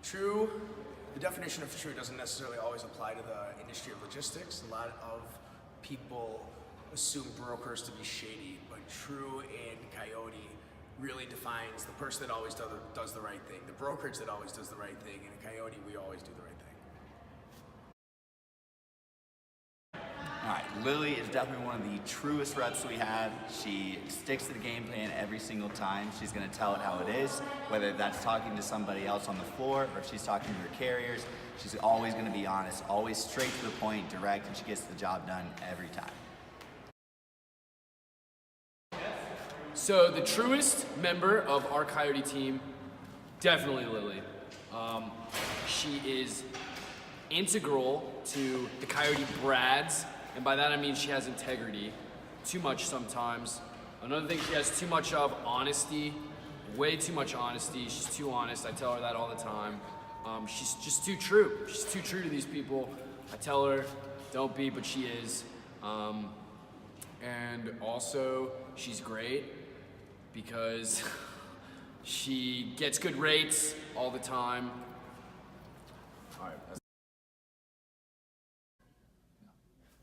True, the definition of true doesn't necessarily always apply to the industry of logistics. A lot of people assume brokers to be shady, but true in Coyote really defines the person that always does the right thing, the brokerage that always does the right thing, and in Coyote we always do the right thing. All right, Lily is definitely one of the truest reps we have. She sticks to the game plan every single time. She's gonna tell it how it is, whether that's talking to somebody else on the floor or if she's talking to her carriers. She's always gonna be honest, always straight to the point, direct, and she gets the job done every time. So the truest member of our Coyote team, definitely Lily. She is integral to the Coyote Brads, and by that I mean she has integrity, too much sometimes. Another thing she has too much of, honesty, way too much honesty. She's too honest, I tell her that all the time. She's just too true. She's too true to these people. I tell her, don't be, but she is. And also, she's great because she gets good rates all the time. All right.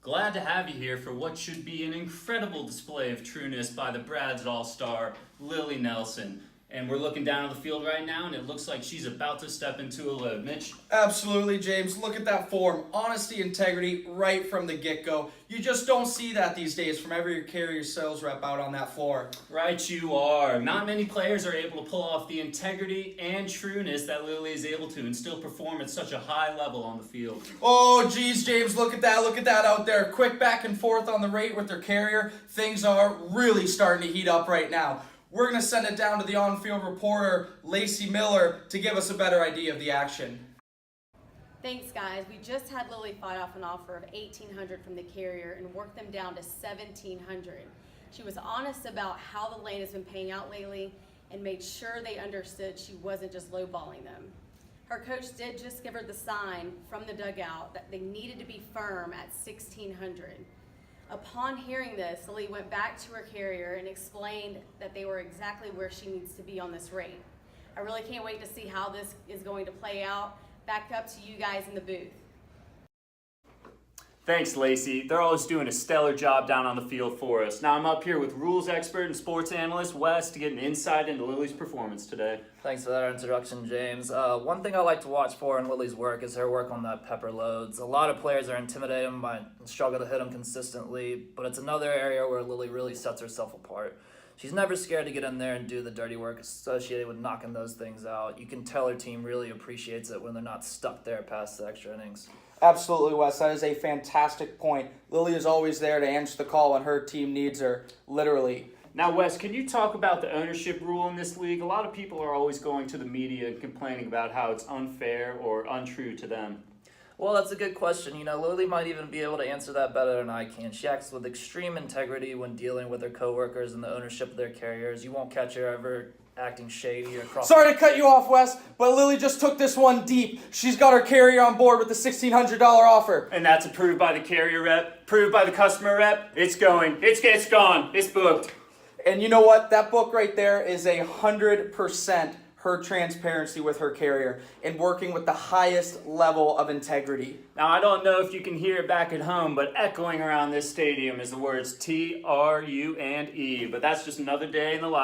Glad to have you here for what should be an incredible display of trueness by the Brads All-Star, Lily Nelson. And we're looking down on the field right now, and it looks like she's about to step into a load. Mitch? Absolutely, James. Look at that form. Honesty, integrity, right from the get-go. You just don't see that these days from every carrier sales rep out on that floor. Right you are. Not many players are able to pull off the integrity and trueness that Lily is able to and still perform at such a high level on the field. Oh, geez, James, look at that out there. Quick back and forth on the rate with their carrier. Things are really starting to heat up right now. We're going to send it down to the on-field reporter, Lacey Miller, to give us a better idea of the action. Thanks, guys. We just had Lily fight off an offer of $1,800 from the carrier and worked them down to $1,700. She was honest about how the lane has been paying out lately and made sure they understood she wasn't just lowballing them. Her coach did just give her the sign from the dugout that they needed to be firm at $1,600. Upon hearing this, Lily went back to her carrier and explained that they were exactly where she needs to be on this rate. I really can't wait to see how this is going to play out. Back up to you guys in the booth. Thanks, Lacey. They're always doing a stellar job down on the field for us. Now I'm up here with rules expert and sports analyst Wes to get an insight into Lily's performance today. Thanks for that introduction, James. One thing I like to watch for in Lily's work is her work on that pepper loads. A lot of players are intimidated by and struggle to hit them consistently, but it's another area where Lily really sets herself apart. She's never scared to get in there and do the dirty work associated with knocking those things out. You can tell her team really appreciates it when they're not stuck there past the extra innings. Absolutely, Wes. That is a fantastic point. Lily is always there to answer the call when her team needs her, literally. Now, Wes, can you talk about the ownership rule in this league? A lot of people are always going to the media and complaining about how it's unfair or untrue to them. Well, that's a good question. You know, Lily might even be able to answer that better than I can. She acts with extreme integrity when dealing with her coworkers and the ownership of their carriers. You won't catch her ever acting shady or cross. Sorry to cut you off, Wes, but Lily just took this one deep. She's got her carrier on board with the $1,600 offer. And that's approved by the carrier rep, approved by the customer rep. It's going. It's gone. It's booked. And you know what? That book right there is 100% her transparency with her carrier and working with the highest level of integrity. Now, I don't know if you can hear it back at home, but echoing around this stadium is the words T-R-U and E. But that's just another day in the life.